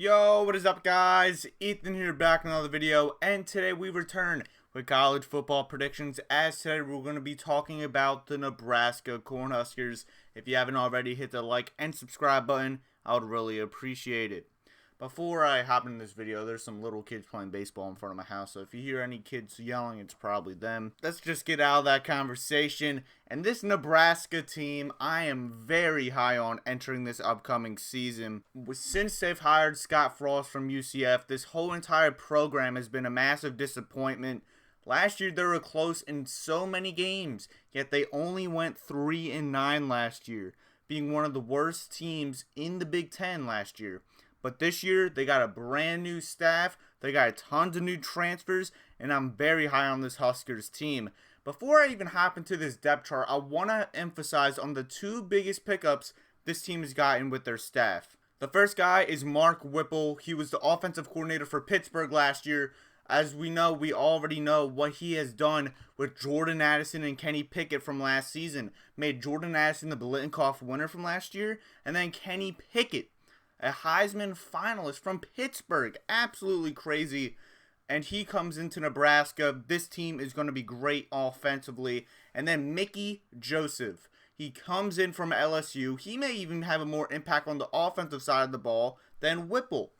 Yo, what is up guys? Ethan here back in another video, and today we return with college football predictions. As today we're going to be talking about the Nebraska Cornhuskers. If you haven't already, hit the like and subscribe button. I would really appreciate it. Before I hop into this video, there's some little kids playing baseball in front of my house, so if you hear any kids yelling, it's probably them. Let's just get out of that conversation. And this Nebraska team, I am very high on entering this upcoming season. Since they've hired Scott Frost from UCF, this whole entire program has been a massive disappointment. Last year they were close in so many games, yet they only went 3-9 last year, being one of the worst teams in the Big Ten last year. But this year, they got a brand new staff, they got tons of new transfers, and I'm very high on this Huskers team. Before I even hop into this depth chart, I want to emphasize on the two biggest pickups this team has gotten with their staff. The first guy is Mark Whipple. He was the offensive coordinator for Pittsburgh last year. As we know, we already know what he has done with Jordan Addison and Kenny Pickett from last season. Made Jordan Addison the Biletnikoff winner from last year, and then Kenny Pickett, a Heisman finalist from Pittsburgh. Absolutely crazy. And he comes into Nebraska. This team is going to be great offensively. And then Mickey Joseph. He comes in from LSU. He may even have a more impact on the offensive side of the ball than Whipple.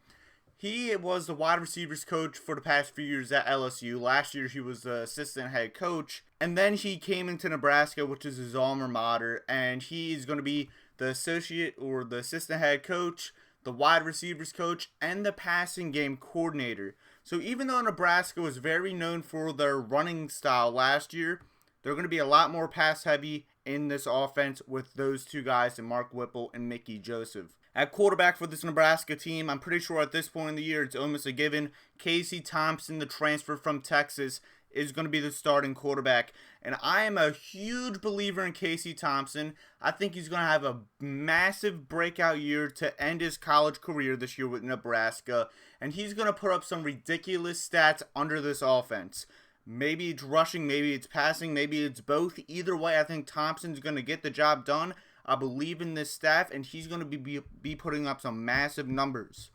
He was the wide receivers coach for the past few years at LSU. Last year he was the assistant head coach. And then he came into Nebraska, which is his alma mater. And he is going to be the associate or the assistant head coach, the wide receivers coach, and the passing game coordinator. So even though Nebraska was very known for their running style last year, they're going to be a lot more pass heavy in this offense with those two guys, and Mark Whipple and Mickey Joseph. At quarterback for this Nebraska team, I'm pretty sure at this point in the year it's almost a given. Casey Thompson, the transfer from Texas, is going to be the starting quarterback. And I am a huge believer in Casey Thompson. I think he's going to have a massive breakout year to end his college career this year with Nebraska. And he's going to put up some ridiculous stats under this offense. Maybe it's rushing, maybe it's passing, maybe it's both. Either way, I think Thompson's going to get the job done. I believe in this staff, and he's going to be putting up some massive numbers.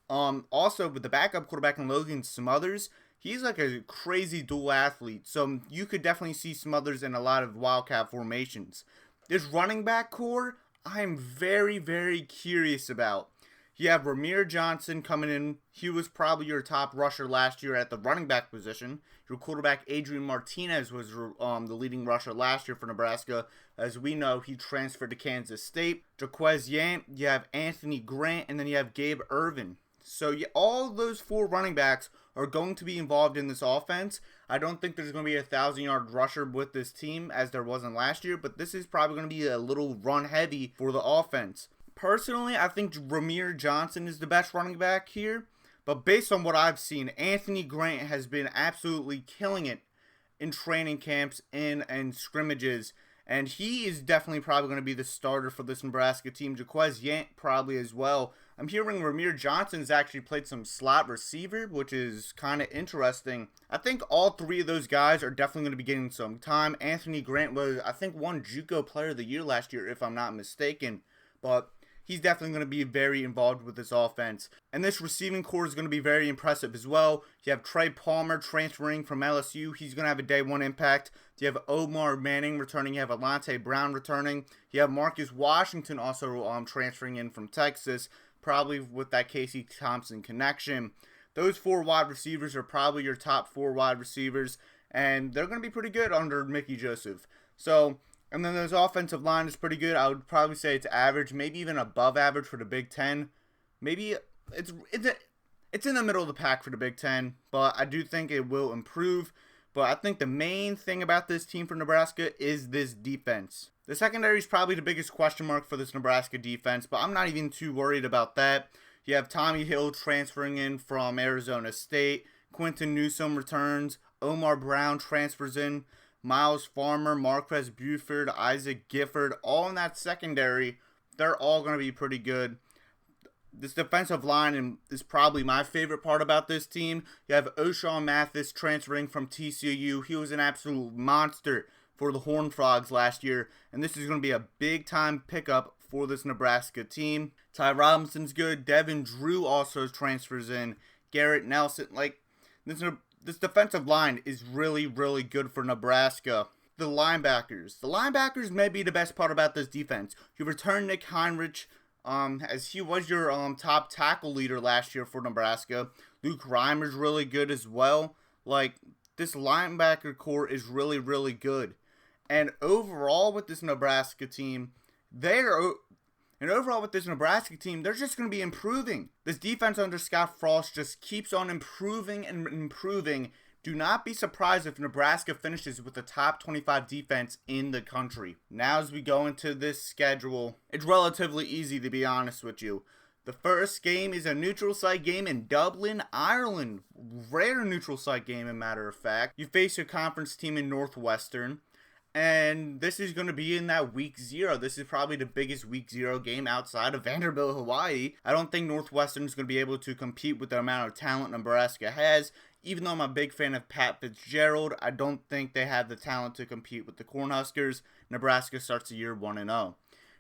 Also, with the backup quarterback in Logan Smothers, he's like a crazy dual athlete, so you could definitely see Smothers in a lot of Wildcat formations. This running back core, I'm very, very curious about. You have Ramir Johnson coming in. He was probably your top rusher last year at the running back position. Your quarterback, Adrian Martinez, was the leading rusher last year for Nebraska. As we know, he transferred to Kansas State. Jaquez Yant, you have Anthony Grant, and then you have Gabe Irvin. So all those four running backs are going to be involved in this offense. I don't think there's going to be a 1,000-yard rusher with this team as there wasn't last year, but this is probably going to be a little run heavy for the offense. Personally, I think Ramir Johnson is the best running back here, but based on what I've seen, Anthony Grant has been absolutely killing it in training camps and scrimmages, and he is definitely probably going to be the starter for this Nebraska team. Jaquez Yant probably as well. I'm hearing Ramir Johnson's actually played some slot receiver, which is kind of interesting. I think all three of those guys are definitely going to be getting some time. Anthony Grant was, I think, one JUCO Player of the Year last year, if I'm not mistaken. But he's definitely going to be very involved with this offense. And this receiving core is going to be very impressive as well. You have Trey Palmer transferring from LSU. He's going to have a day one impact. You have Omar Manning returning. You have Alante Brown returning. You have Marcus Washington also transferring in from Texas, probably with that Casey Thompson connection. Those four wide receivers are probably your top four wide receivers, and they're going to be pretty good under Mickey Joseph. So, and then this offensive line is pretty good. I would probably say it's average, maybe even above average for the Big Ten. Maybe it's in the middle of the pack for the Big Ten, but I do think it will improve. But I think the main thing about this team for Nebraska is this defense. The secondary is probably the biggest question mark for this Nebraska defense, but I'm not even too worried about that. You have Tommy Hill transferring in from Arizona State. Quentin Newsome returns. Omar Brown transfers in. Miles Farmer, Marquez Buford, Isaac Gifford, all in that secondary. They're all going to be pretty good. This defensive line is probably my favorite part about this team. You have O'Shawn Mathis transferring from TCU. He was an absolute monster for the Horned Frogs last year, and this is going to be a big-time pickup for this Nebraska team. Ty Robinson's good. Devin Drew also transfers in. Garrett Nelson. Like, this defensive line is really, really good for Nebraska. The linebackers. The linebackers may be the best part about this defense. You return Nick Heinrich, as he was your top tackle leader last year for Nebraska. Luke Reimer's really good as well. Like, this linebacker core is really, really good. And overall with this Nebraska team, they're just going to be improving. This defense under Scott Frost just keeps on improving and improving. Do not be surprised if Nebraska finishes with the top 25 defense in the country. Now as we go into this schedule, it's relatively easy, to be honest with you. The first game is a neutral site game in Dublin, Ireland. Rare neutral site game, as a matter of fact. You face your conference team in Northwestern. And this is going to be in that week 0. This is probably the biggest week 0 game outside of Vanderbilt, Hawaii. I don't think Northwestern is going to be able to compete with the amount of talent Nebraska has. Even though I'm a big fan of Pat Fitzgerald, I don't think they have the talent to compete with the Cornhuskers. Nebraska starts the year 1-0.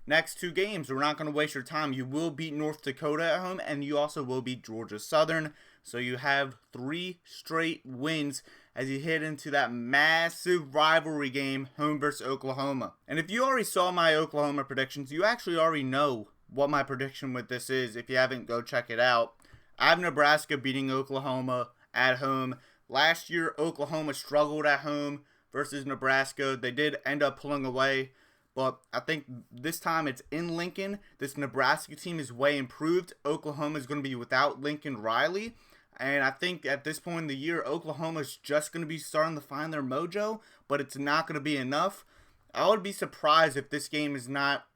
Next 2 games, we're not going to waste your time. You will beat North Dakota at home, and you also will beat Georgia Southern. So you have 3 straight wins as you head into that massive rivalry game, home versus Oklahoma. And if you already saw my Oklahoma predictions, you actually already know what my prediction with this is. If you haven't, go check it out. I have Nebraska beating Oklahoma at home. Last year, Oklahoma struggled at home versus Nebraska. They did end up pulling away, but I think this time it's in Lincoln. This Nebraska team is way improved. Oklahoma is going to be without Lincoln Riley, and I think at this point in the year, Oklahoma is just going to be starting to find their mojo, but it's not going to be enough. I would be surprised if this game is not...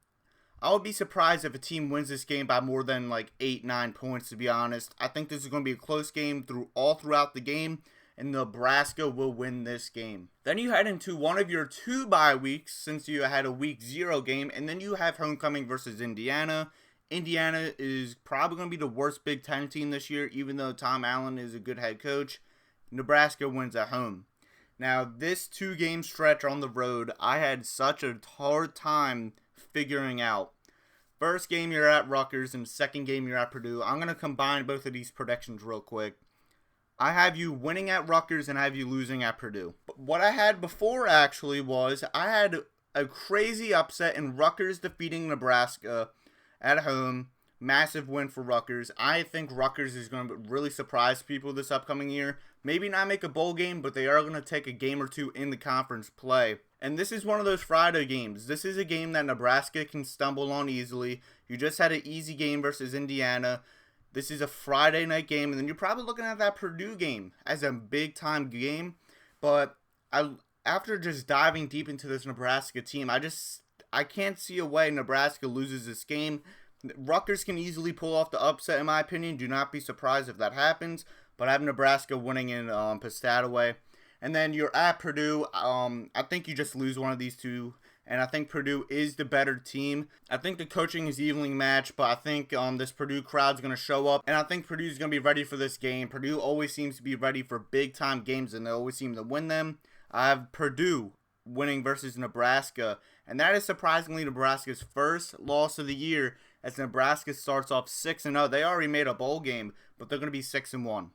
I would be surprised if a team wins this game by more than like 8-9 points, to be honest. I think this is going to be a close game throughout the game, and Nebraska will win this game. Then you head into one of your 2 bye weeks, since you had a week 0 game, and then you have homecoming versus Indiana. Indiana is probably going to be the worst Big Ten team this year, even though Tom Allen is a good head coach. Nebraska wins at home. Now, this 2-game stretch on the road, I had such a hard time figuring out. First game you're at Rutgers and second game you're at Purdue. I'm going to combine both of these predictions real quick. I have you winning at Rutgers and I have you losing at Purdue. But what I had before actually was I had a crazy upset in Rutgers defeating Nebraska at home. Massive win for Rutgers. I think Rutgers is going to really surprise people this upcoming year. Maybe not make a bowl game, but they are going to take a game or 2 in the conference play. And this is one of those Friday games. This is a game that Nebraska can stumble on easily. You just had an easy game versus Indiana. This is a Friday night game, and then you're probably looking at that Purdue game as a big-time game. But after just diving deep into this Nebraska team, I can't see a way Nebraska loses this game. Rutgers can easily pull off the upset, in my opinion. Do not be surprised if that happens. But I have Nebraska winning in Piscataway. And then you're at Purdue. I think you just lose one of these 2. And I think Purdue is the better team. I think the coaching is evenly matched, but I think this Purdue crowd's going to show up. And I think Purdue's going to be ready for this game. Purdue always seems to be ready for big-time games, and they always seem to win them. I have Purdue winning versus Nebraska. And that is surprisingly Nebraska's first loss of the year, as Nebraska starts off 6-0. They already made a bowl game, but they're going to be 6-1.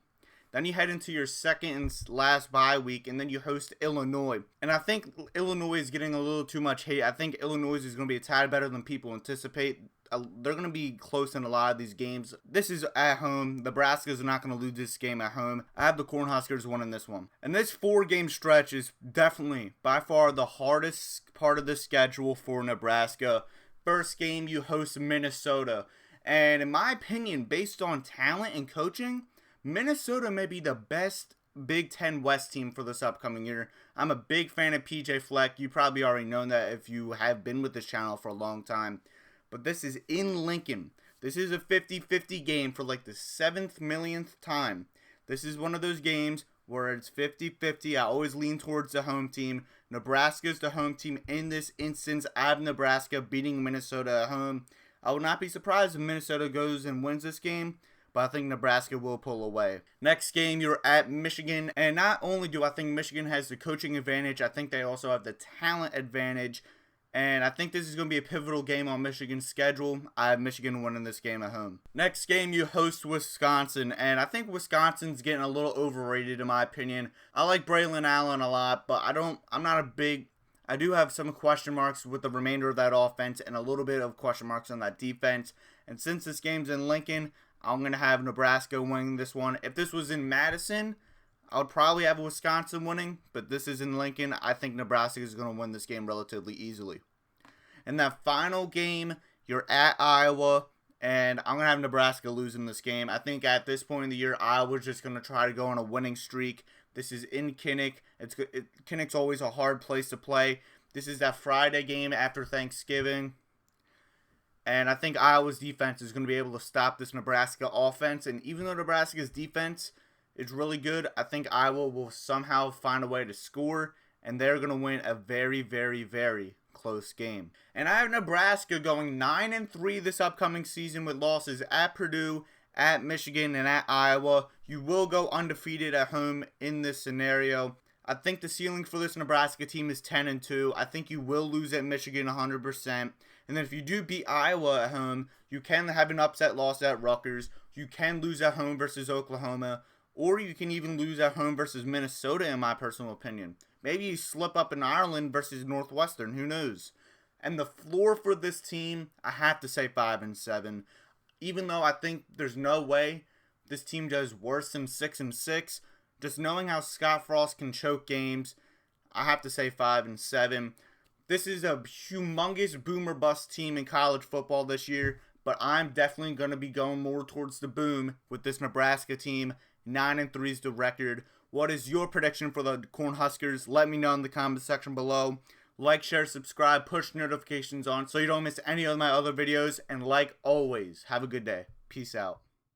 Then you head into your second and last bye week, and then you host Illinois. And I think Illinois is getting a little too much hate. I think Illinois is going to be a tad better than people anticipate. They're going to be close in a lot of these games. This is at home. Nebraska is not going to lose this game at home. I have the Cornhuskers winning this one. And this 4-game stretch is definitely, by far, the hardest part of the schedule for Nebraska. First game, you host Minnesota. And in my opinion, based on talent and coaching, Minnesota may be the best Big Ten West team for this upcoming year. I'm a big fan of PJ Fleck. You probably already know that if you have been with this channel for a long time. But this is in Lincoln. This is a 50-50 game for like the 7th millionth time. This is one of those games where it's 50-50. I always lean towards the home team. Nebraska's the home team in this instance. I have Nebraska beating Minnesota at home. I will not be surprised if Minnesota goes and wins this game, but I think Nebraska will pull away. Next game, you're at Michigan. And not only do I think Michigan has the coaching advantage, I think they also have the talent advantage. And I think this is going to be a pivotal game on Michigan's schedule. I have Michigan winning this game at home. Next game, you host Wisconsin. And I think Wisconsin's getting a little overrated in my opinion. I like Braylon Allen a lot, but I do have some question marks with the remainder of that offense and a little bit of question marks on that defense. And since this game's in Lincoln, I'm going to have Nebraska winning this one. If this was in Madison, I would probably have Wisconsin winning, but this is in Lincoln. I think Nebraska is going to win this game relatively easily. In that final game, you're at Iowa, and I'm going to have Nebraska losing this game. I think at this point in the year, Iowa's just going to try to go on a winning streak. This is in Kinnick. Kinnick's always a hard place to play. This is that Friday game after Thanksgiving. And I think Iowa's defense is going to be able to stop this Nebraska offense. And even though Nebraska's defense is really good, I think Iowa will somehow find a way to score. And they're going to win a very, very, very close game. And I have Nebraska going 9-3 this upcoming season with losses at Purdue, at Michigan, and at Iowa. You will go undefeated at home in this scenario. I think the ceiling for this Nebraska team is 10-2. I think you will lose at Michigan 100%. And then if you do beat Iowa at home, you can have an upset loss at Rutgers. You can lose at home versus Oklahoma. Or you can even lose at home versus Minnesota, in my personal opinion. Maybe you slip up in Ireland versus Northwestern. Who knows? And the floor for this team, I have to say 5-7. Even though I think there's no way this team does worse than 6-6. Just knowing how Scott Frost can choke games, I have to say 5-7. This is a humongous boom or bust team in college football this year, but I'm definitely going to be going more towards the boom with this Nebraska team. 9-3 is the record. What is your prediction for the Cornhuskers? Let me know in the comment section below. Like, share, subscribe, push notifications on so you don't miss any of my other videos. And like always, have a good day. Peace out.